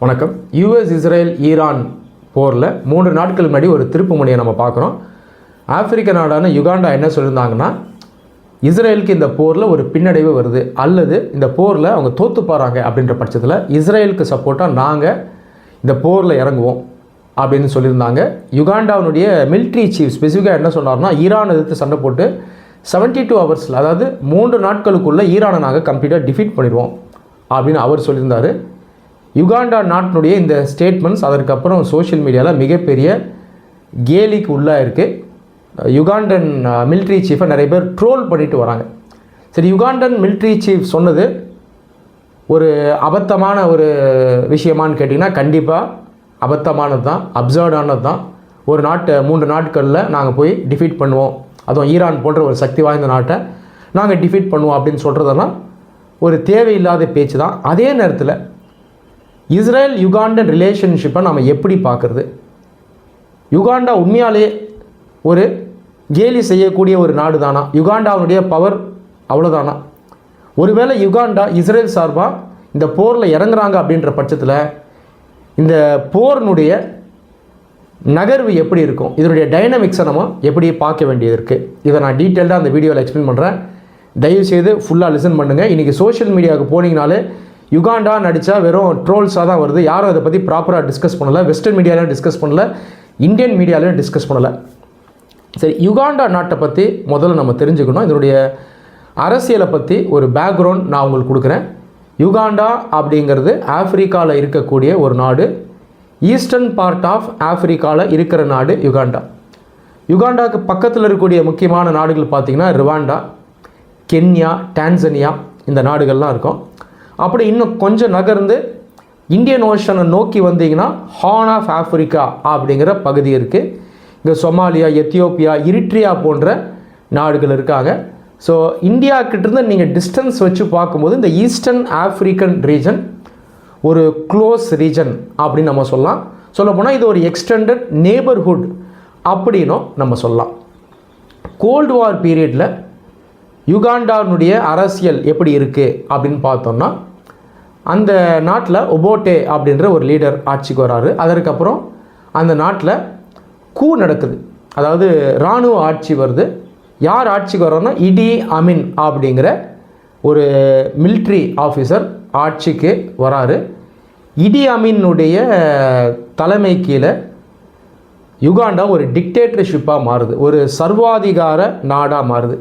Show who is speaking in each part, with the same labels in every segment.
Speaker 1: வணக்கம். US Israel Iran போரில் 3 நாட்கள் முன்னாடி ஒரு திருப்பு முனையை நம்ம பார்க்குறோம். ஆப்பிரிக்க நாடான யுகாண்டா என்ன சொல்லியிருந்தாங்கன்னா, இஸ்ரேலுக்கு இந்த போரில் ஒரு பின்னடைவு வருது, அல்லது இந்த போரில் அவங்க தோற்று போகிறாங்க அப்படின்ற பட்சத்தில் இஸ்ரேலுக்கு சப்போர்ட்டாக நாங்கள் இந்த போரில் இறங்குவோம் அப்படின்னு சொல்லியிருந்தாங்க. யுகாண்டாவுடைய மிலிட்ரி சீஃப் ஸ்பெசிஃபிக்காக என்ன சொன்னார்னா, ஈரான் எதிர்த்து சண்டை போட்டு 72 ஹவர்ஸில், அதாவது 3 நாட்களுக்குள்ளே ஈரானை நாங்கள் கம்ப்ளீட்டாக டிஃபீட் பண்ணிடுவோம் அப்படின்னு அவர் சொல்லியிருந்தார். யுகாண்டா நாட்டினுடைய இந்த ஸ்டேட்மெண்ட்ஸ் அதற்கப்புறம் சோஷியல் மீடியாவில் மிகப்பெரிய கேலிக்கு உள்ளாக இருக்குது. யுகாண்டன் மிலிட்ரி சீஃபை நிறைய பேர் ட்ரோல் பண்ணிட்டு வராங்க. சரி, யுகாண்டன் மிலிட்ரி சீஃப் சொன்னது ஒரு அபத்தமான ஒரு விஷயமானு கேட்டிங்கன்னா கண்டிப்பாக அபத்தமானது தான், அப்சர்டானது தான். ஒரு நாட்டை 3 நாட்களில் நாங்கள் போய் டிஃபீட் பண்ணுவோம், அதுவும் ஈரான் போன்ற ஒரு சக்தி வாய்ந்த நாட்டை நாங்கள் டிஃபீட் பண்ணுவோம் அப்படின்னு சொல்கிறதெல்லாம் ஒரு தேவையில்லாத பேச்சு தான். அதே நேரத்தில் இஸ்ரேல் யுகாண்டன் ரிலேஷன்ஷிப்பை நம்ம எப்படி பார்க்குறது? யுகாண்டா உண்மையாலே ஒரு கேலி செய்யக்கூடிய ஒரு நாடு தானா? யுகாண்டாவுடைய பவர் அவ்வளோதானா? ஒருவேளை யுகாண்டா இஸ்ரேல் சார்பாக இந்த போரில் இறங்குறாங்க அப்படின்ற பட்சத்தில் இந்த போரினுடைய நகர்வு எப்படி இருக்கும், இதனுடைய டைனமிக்ஸை நம்ம எப்படி பார்க்க வேண்டியது இருக்குது? இதை நான் டீட்டெயில்டாக அந்த வீடியோவில் எக்ஸ்பிளைன் பண்ணுறேன். தயவுசெய்து ஃபுல்லாக லிசன் பண்ணுங்கள். இன்றைக்கி சோஷியல் மீடியாவுக்கு போனீங்கனாலே யுகாண்டா நடித்தா வெறும் ட்ரோல்ஸாக தான் வருது. யாரும் அதை பற்றி ப்ராப்பராக டிஸ்கஸ் பண்ணலை. வெஸ்டர்ன் மீடியாவிலையும் டிஸ்கஸ் பண்ணலை, இந்தியன் மீடியாவிலையும் டிஸ்கஸ் பண்ணலை. சரி, யுகாண்டா நாட்டை பற்றி முதல்ல நம்ம தெரிஞ்சுக்கணும். இதனுடைய அரசியலை பற்றி ஒரு பேக்ரவுண்ட் நான் உங்களுக்கு கொடுக்குறேன். யுகாண்டா அப்படிங்கிறது ஆஃப்ரிக்காவில் இருக்கக்கூடிய ஒரு நாடு. ஈஸ்டர்ன் பார்ட் ஆஃப் ஆஃப்ரிக்காவில் இருக்கிற நாடு யுகாண்டா. யுகாண்டாவுக்கு பக்கத்தில் இருக்கக்கூடிய முக்கியமான நாடுகள் பார்த்திங்கன்னா ருவாண்டா, கென்யா, டான்சனியா, இந்த நாடுகள்லாம் இருக்கும். அப்படி இன்னும் கொஞ்சம் நகர்ந்து இந்தியன் ஓஷனை நோக்கி வந்தீங்கன்னா ஹார்ன் ஆஃப் ஆஃப்ரிக்கா அப்படிங்கிற பகுதி இருக்குது. இங்கே சொமாலியா, எத்தியோப்பியா, எரிட்ரியா போன்ற நாடுகள் இருக்காங்க. ஸோ இந்தியாக்கிட்டேருந்து நீங்கள் டிஸ்டன்ஸ் வச்சு பார்க்கும்போது இந்த ஈஸ்டர்ன் ஆஃப்ரிக்கன் ரீஜன் ஒரு க்ளோஸ் ரீஜன் அப்படின்னு நம்ம சொல்லலாம். சொல்லப்போனால் இது ஒரு எக்ஸ்டெண்டட் நேபர்ஹுட் அப்படின்னும் நம்ம சொல்லலாம். கோல்டு வார் பீரியடில் யுகாண்டாவுடைய அரசியல் எப்படி இருக்குது அப்படின்னு பார்த்தோம்னா, அந்த நாட்டில் ஒபோட்டே அப்படின்ற ஒரு லீடர் ஆட்சிக்கு வராரு. அதற்கப்புறம் அந்த நாட்டில் கூ நடக்குது, அதாவது இராணுவ ஆட்சி வருது. யார் ஆட்சிக்கு வர்றாருன்னா இடி அமின் அப்படிங்கிற ஒரு மிலிட்ரி ஆஃபீஸர் ஆட்சிக்கு வராரு. இடி அமீனுடைய தலைமை கீழே யுகாண்டா ஒரு டிக்டேட்டர்ஷிப்பாக மாறுது, ஒரு சர்வாதிகார நாடாக மாறுது.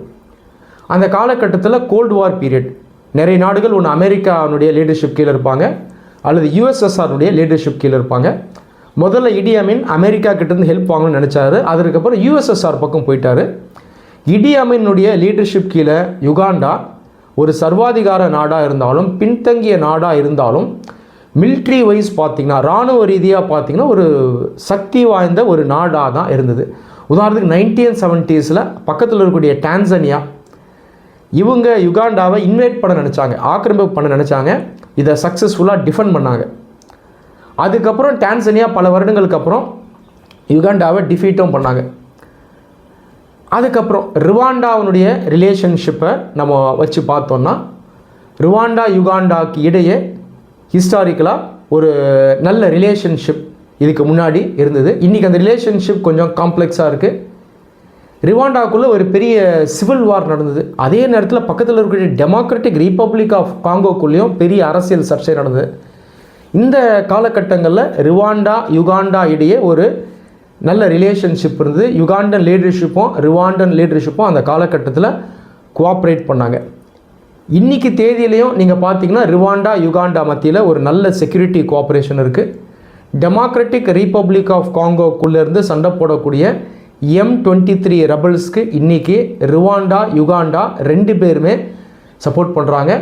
Speaker 1: அந்த காலகட்டத்தில் கோல்டு வார் பீரியட், நிறைய நாடுகள் ஒன்று அமெரிக்காவுடைய லீடர்ஷிப் கீழே இருப்பாங்க, அல்லது யூஎஸ்எஸ்ஆருடைய லீடர்ஷிப் கீழே இருப்பாங்க. முதல்ல இடி அமீன் அமெரிக்கா கிட்டேருந்து ஹெல்ப் வாங்கணும்னு நினச்சாரு. அதுக்கப்புறம் யூஎஸ்எஸ்ஆர் பக்கம் போயிட்டார். இடி அமீனுடைய லீடர்ஷிப் கீழே யுகாண்டா ஒரு சர்வாதிகார நாடாக இருந்தாலும், பின்தங்கிய நாடாக இருந்தாலும், மிலிட்ரி வைஸ் பார்த்திங்கன்னா, இராணுவ ரீதியாக பார்த்திங்கன்னா ஒரு சக்தி வாய்ந்த ஒரு நாடாக தான் இருந்தது. உதாரணத்துக்கு 1970s பக்கத்தில் இருக்கக்கூடிய டான்சனியா, இவங்க யுகாண்டாவை இன்வைட் பண்ண நினச்சாங்க, ஆக்கிரமிப்பு பண்ண நினச்சாங்க. இதை சக்ஸஸ்ஃபுல்லாக டிஃபெண்ட் பண்ணாங்க. அதுக்கப்புறம் டான்சனியா பல வருடங்களுக்கு அப்புறம் யுகாண்டாவை டிஃபீட்டும் பண்ணாங்க. அதுக்கப்புறம் ருவாண்டாவுடைய ரிலேஷன்ஷிப்பை நம்ம வச்சு பார்த்தோன்னா, ருவாண்டா யுகாண்டாவுக்கு இடையே ஹிஸ்டாரிக்கலாக ஒரு நல்ல ரிலேஷன்ஷிப் இதுக்கு முன்னாடி இருந்தது. இன்றைக்கி அந்த ரிலேஷன்ஷிப் கொஞ்சம் காம்ப்ளெக்ஸாக இருக்குது. ருவாண்டாவுக்குள்ளே ஒரு பெரிய சிவில் வார் நடந்தது. அதே நேரத்தில் பக்கத்தில் இருக்கக்கூடிய டெமோக்ராட்டிக் ரிப்பப்ளிக் ஆஃப் காங்கோக்குள்ளேயும் பெரிய அரசியல் சர்ச்சை நடந்தது. இந்த காலகட்டங்களில் ருவாண்டா யுகாண்டா இடையே ஒரு நல்ல ரிலேஷன்ஷிப் இருந்தது. யுகாண்டன் லீடர்ஷிப்பும் ருவாண்டன் லீடர்ஷிப்பும் அந்த காலகட்டத்தில் கோஆப்ரேட் பண்ணாங்க. இன்றைக்கி தேதியிலையும் நீங்கள் பார்த்தீங்கன்னா ருவாண்டா யுகாண்டா மத்தியில் ஒரு நல்ல செக்யூரிட்டி கோஆப்ரேஷன் இருக்குது. டெமோக்ராட்டிக் ரிப்பப்ளிக் ஆஃப் காங்கோக்குள்ளேருந்து சண்டை போடக்கூடிய M23 ரெபல்ஸ்க்கு இன்றைக்கி ருவாண்டா யுகாண்டா 2 பேருமே சப்போர்ட் பண்ணுறாங்க.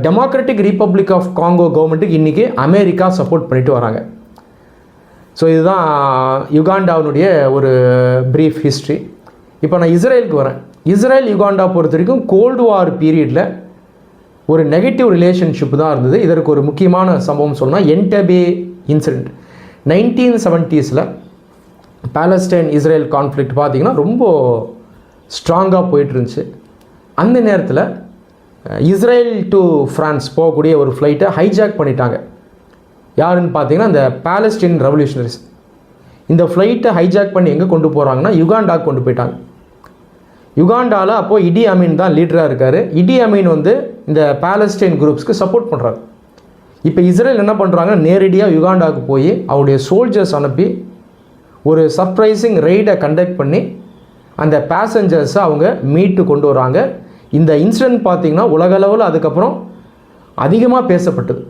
Speaker 1: டெமோக்ராட்டிக் ரிப்பப்ளிக் ஆஃப் காங்கோ கவர்மெண்ட்டுக்கு இன்றைக்கி அமெரிக்கா சப்போர்ட் பண்ணிட்டு வராங்க. ஸோ இதுதான் யுகாண்டாவுடைய ஒரு ப்ரீஃப் ஹிஸ்ட்ரி. இப்போ நான் இஸ்ரேலுக்கு வரேன். இஸ்ரேல் யுகாண்டா பொறுத்த வரைக்கும் கோல்டு வார் பீரியடில் ஒரு நெகட்டிவ் ரிலேஷன்ஷிப் தான் இருந்தது. இதற்கு ஒரு முக்கியமான சம்பவம் சொன்னால் Entebbe incident. 1970s Palestine Israel conflict பார்த்திங்கன்னா ரொம்ப ஸ்ட்ராங்காக போயிட்டு இருந்துச்சு. அந்த நேரத்தில் இஸ்ரேல் டு ஃப்ரான்ஸ் போகக்கூடிய ஒரு ஃப்ளைட்டை ஹைஜாக் பண்ணிட்டாங்க. யாருன்னு பார்த்தீங்கன்னா இந்த பாலஸ்டீன் ரெவல்யூஷனரிஸ். இந்த ஃப்ளைட்டை ஹைஜாக் பண்ணி எங்கே கொண்டு போகிறாங்கன்னா யுகாண்டாவுக்கு கொண்டு போயிட்டாங்க. யுகாண்டாவில் அப்போது இடி அமீன் தான் லீடராக இருக்கார். இடி அமீன் வந்து இந்த பாலஸ்டைன் குரூப்ஸ்க்கு சப்போர்ட் பண்ணுறாரு. இப்போ இஸ்ரேல் என்ன பண்ணுறாங்க, நேரடியாக யுகாண்டாவுக்கு போய் அவருடைய சோல்ஜர்ஸ் அனுப்பி ஒரு சர்ப்ரைசிங் ரெய்டை கண்டக்ட் பண்ணி அந்த பேசஞ்சர்ஸை அவங்க மீட்டு கொண்டு வராங்க. இந்த இன்சிடென்ட் பார்த்திங்கன்னா உலகளவில் அதுக்கப்புறம் அதிகமாக பேசப்பட்டது.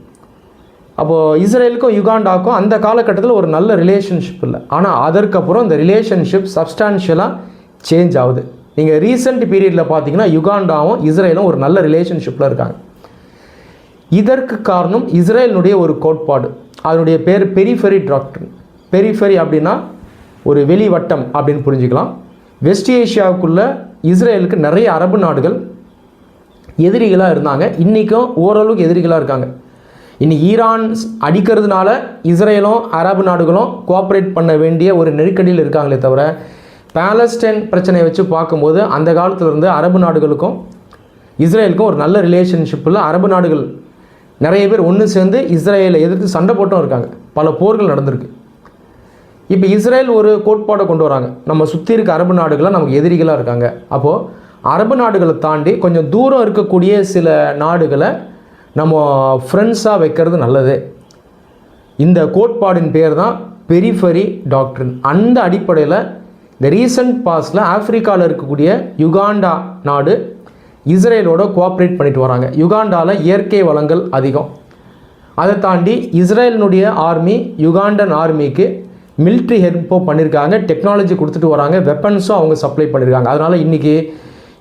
Speaker 1: அப்போது இஸ்ரேலுக்கும் யுகாண்டாவுக்கும் அந்த காலகட்டத்தில் ஒரு நல்ல ரிலேஷன்ஷிப் இல்லை. ஆனால் அதற்கப்புறம் இந்த ரிலேஷன்ஷிப் சப்ஸ்டான்ஷியலாக சேஞ்ச் ஆகுது. நீங்கள் ரீசெண்ட் பீரியடில் பார்த்தீங்கன்னா யுகாண்டாவும் இஸ்ரேலும் ஒரு நல்ல ரிலேஷன்ஷிப்பில் இருக்காங்க. இதற்கு காரணம் இஸ்ரேலினுடைய ஒரு கோட்பாடு. அதனுடைய பேர் பெரிஃபெரி டாக்ட்ரின். பெரிஃபெரி அப்படின்னா ஒரு வெளிவட்டம் அப்படின்னு புரிஞ்சுக்கலாம். வெஸ்ட் ஏஷியாவுக்குள்ளே இஸ்ரேலுக்கு நிறைய அரபு நாடுகள் எதிரிகளாக இருந்தாங்க. இன்றைக்கும் ஓரளவுக்கு எதிரிகளாக இருக்காங்க. இன்றைக்கி ஈரான் அடிக்கிறதுனால இஸ்ரேலும் அரபு நாடுகளும் கோஆப்ரேட் பண்ண வேண்டிய ஒரு நெருக்கடியில் இருக்காங்களே தவிர, பாலஸ்டைன் பிரச்சனையை வச்சு பார்க்கும்போது அந்த காலத்தில் இருந்து அரபு நாடுகளுக்கும் இஸ்ரேலுக்கும் ஒரு நல்ல ரிலேஷன்ஷிப்பில் அரபு நாடுகள் நிறைய பேர் ஒன்று சேர்ந்து இஸ்ரேலை எதிர்த்து சண்டை போட்டும் இருக்காங்க. பல போர்கள் நடந்திருக்கு. இப்போ இஸ்ரேல் ஒரு கோட்பாடை கொண்டு வராங்க, நம்ம சுற்றி இருக்க அரபு நாடுகளாக நமக்கு எதிரிகளாக இருக்காங்க. அப்போது அரபு நாடுகளை தாண்டி கொஞ்சம் தூரம் இருக்கக்கூடிய சில நாடுகளை நம்ம ஃப்ரெண்ட்ஸாக வைக்கிறது நல்லது. இந்த கோட்பாடின் பேர் தான் பெரிஃபெரி டாக்ட்ரின். அந்த அடிப்படையில் இந்த ரீசன்ட் பாஸ்டில் ஆஃப்ரிக்காவில் இருக்கக்கூடிய யுகாண்டா நாடு இஸ்ரேலோட கோஆப்ரேட் பண்ணிட்டு வராங்க. யுகாண்டாவில் இயற்கை வளங்கள் அதிகம். அதை தாண்டி இஸ்ரேலினுடைய ஆர்மி யுகாண்டன் ஆர்மிக்கு மிலிட்ரி ஹெல்ப்போ பண்ணியிருக்காங்க, டெக்னாலஜி கொடுத்துட்டு வராங்க, வெப்பன்ஸும் அவங்க சப்ளை பண்ணியிருக்காங்க. அதனால் இன்றைக்கி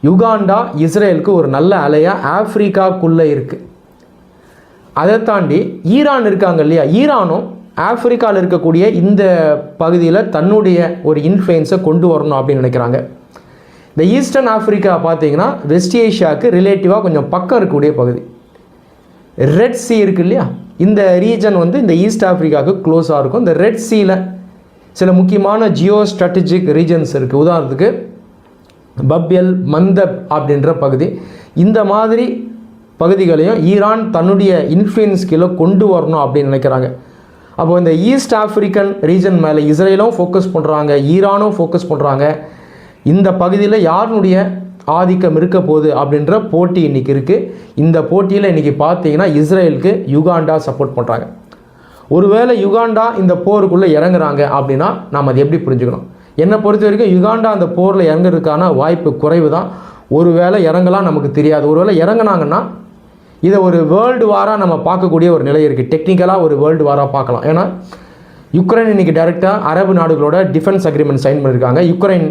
Speaker 1: யுகாண்டா இஸ்ரேலுக்கு ஒரு நல்ல அலையாக ஆஃப்ரிக்காக்குள்ளே இருக்குது. அதை தாண்டி ஈரான் இருக்காங்க இல்லையா, ஈரானும் ஆஃப்ரிக்காவில் இருக்கக்கூடிய இந்த பகுதியில் தன்னுடைய ஒரு இன்ஃப்ளூயன்ஸை கொண்டு வரணும் அப்படின்னு நினைக்கிறாங்க. இந்த ஈஸ்டர்ன் ஆஃப்ரிக்கா பார்த்தீங்கன்னா வெஸ்ட் ஏஷியாவுக்கு ரிலேட்டிவாக கொஞ்சம் பக்கம் இருக்கக்கூடிய பகுதி. ரெட் சீ இருக்கு இல்லையா, இந்த ரீஜன் வந்து இந்த ஈஸ்ட் ஆஃப்ரிக்காவுக்கு க்ளோஸாக இருக்கும். இந்த ரெட் சீயில் சில முக்கியமான ஜியோ ஸ்ட்ராட்டஜிக் ரீஜன்ஸ் இருக்குது. உதாரணத்துக்கு பப்யல், மந்தப் அப்படின்ற பகுதி. இந்த மாதிரி பகுதிகளையும் ஈரான் தன்னுடைய இன்ஃப்ளூயன்ஸ் கீழே கொண்டு வரணும் அப்படின்னு நினைக்கிறாங்க. அப்போது இந்த ஈஸ்ட் ஆஃப்ரிக்கன் ரீஜன் மேலே இஸ்ரேலும் ஃபோக்கஸ் பண்ணுறாங்க, ஈரானும் ஃபோக்கஸ் பண்ணுறாங்க. இந்த பகுதியில் யாருடைய ஆதிக்கம் இருக்க போகுது அப்படின்ற போட்டி இன்றைக்கி இருக்குது. இந்த போட்டியில் இன்றைக்கி பார்த்தீங்கன்னா இஸ்ரேலுக்கு யுகாண்டா சப்போர்ட் பண்ணுறாங்க. ஒருவேளை யுகாண்டா இந்த போருக்குள்ளே இறங்குறாங்க அப்படின்னா நாம் அதை எப்படி புரிஞ்சுக்கணும்? என்னை பொறுத்த வரைக்கும் யுகாண்டா அந்த போரில் இறங்குறதுக்கான வாய்ப்பு குறைவு தான். ஒருவேளை இறங்கலாம் நமக்கு தெரியாது. ஒருவேளை இறங்கினாங்கன்னா இதை ஒரு வேர்ல்டு வாராக நம்ம பார்க்கக்கூடிய ஒரு நிலை இருக்குது. டெக்னிக்கலாக ஒரு வேர்ல்டு வாராக பார்க்கலாம். ஏன்னா யுக்ரைன் இன்றைக்கி டைரெக்டாக அரபு நாடுகளோட டிஃபென்ஸ் அக்ரிமெண்ட் சைன் பண்ணியிருக்காங்க. யுக்ரைன்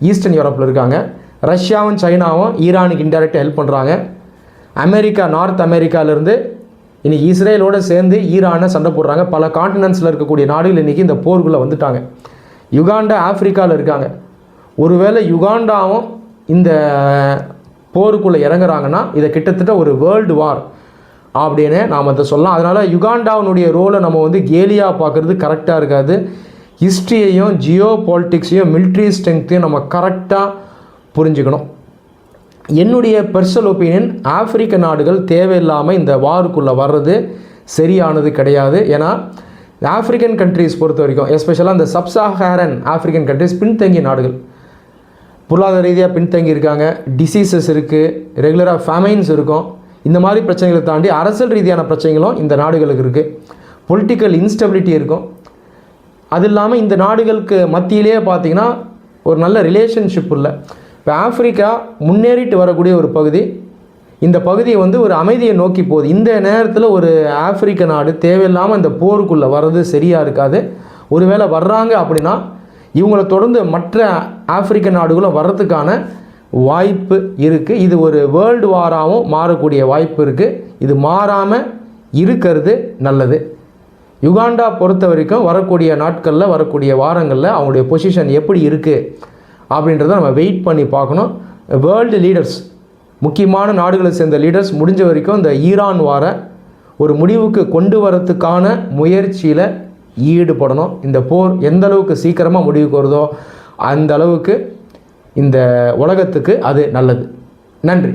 Speaker 1: ஈஸ்டர்ன் யூரோப்பில் இருக்காங்க. ரஷ்யாவும் சைனாவும் ஈரானுக்கு இன்டெரக்டாக ஹெல்ப் பண்ணுறாங்க. அமெரிக்கா, நார்த் அமெரிக்காவிலேருந்து இன்றைக்கி இஸ்ரேலோடு சேர்ந்து ஈரானை சண்டை போடுறாங்க. பல கான்டினென்ட்ஸில் இருக்கக்கூடிய நாடுகள் இன்றைக்கி இந்த போருக்குள்ளே வந்துட்டாங்க. யுகாண்டா ஆஃப்ரிக்காவில் இருக்காங்க. ஒருவேளை யுகாண்டாவும் இந்த போருக்குள்ளே இறங்குறாங்கன்னா இதை கிட்டத்தட்ட ஒரு வேர்ல்டு வார் அப்படின்னு நாம் அதை சொல்லலாம். அதனால் யுகாண்டாவினுடைய ரோலை நம்ம வந்து கேலியாக பார்க்குறது கரெக்டாக இருக்காது. ஹிஸ்ட்ரியையும் ஜியோ பாலிட்டிக்ஸையும் மிலிட்ரி ஸ்ட்ரென்த்தையும் நம்ம கரெக்டாக புரிஞ்சுக்கணும். என்னுடைய பர்சனல் ஒப்பீனியன், ஆப்பிரிக்க நாடுகள் தேவையில்லாமல் இந்த வாருக்குள்ளே வர்றது சரியானது கிடையாது. ஏன்னா ஆஃப்ரிக்கன் கண்ட்ரிஸ் பொறுத்த வரைக்கும், எஸ்பெஷலாக இந்த சப்சாஹாரன் ஆஃப்ரிக்கன் கண்ட்ரிஸ் பின்தங்கிய நாடுகள், பொருளாதார ரீதியாக பின்தங்கி இருக்காங்க. டிசீசஸ் இருக்குது, ரெகுலராக ஃபேமைன்ஸ் இருக்கும். இந்த மாதிரி பிரச்சனைகளை தாண்டி அரசியல் ரீதியான பிரச்சனைகளும் இந்த நாடுகளுக்கு இருக்குது. பொலிட்டிக்கல் இன்ஸ்டபிலிட்டி இருக்கும். அது இல்லாமல் இந்த நாடுகளுக்கு மத்தியிலே பார்த்திங்கன்னா ஒரு நல்ல ரிலேஷன்ஷிப் இல்லை. இப்போ ஆஃப்ரிக்கா முன்னேறிட்டு வரக்கூடிய ஒரு பகுதி. இந்த பகுதியை வந்து ஒரு அமைதியை நோக்கி போகுது. இந்த நேரத்தில் ஒரு ஆப்பிரிக்க நாடு தேவையில்லாமல் இந்த போருக்குள்ளே வர்றது சரியாக இருக்காது. ஒருவேளை வர்றாங்க அப்படின்னா இவங்களை தொடர்ந்து மற்ற ஆப்பிரிக்க நாடுகளும் வர்றதுக்கான வாய்ப்பு இருக்குது. இது ஒரு வேர்ல்டு வாராகவும் மாறக்கூடிய வாய்ப்பு இருக்குது. இது மாறாமல் இருக்கிறது நல்லது. யுகாண்டா பொறுத்த வரைக்கும் வரக்கூடிய நாட்களில், வரக்கூடிய வாரங்களில் அவங்களுடைய பொசிஷன் எப்படி இருக்குது அப்படின்றத நம்ம வெயிட் பண்ணி பார்க்கணும். வேர்ல்டு லீடர்ஸ், முக்கியமான நாடுகளை சேர்ந்த லீடர்ஸ் முடிஞ்ச வரைக்கும் இந்த ஈரான் வார ஒரு முடிவுக்கு கொண்டு வரத்துக்கான முயற்சியில் ஈடுபடணும். இந்த போர் எந்த அளவுக்கு சீக்கிரமாக முடிவுக்கு வருதோ அந்த அளவுக்கு இந்த உலகத்துக்கு அது நல்லது. நன்றி.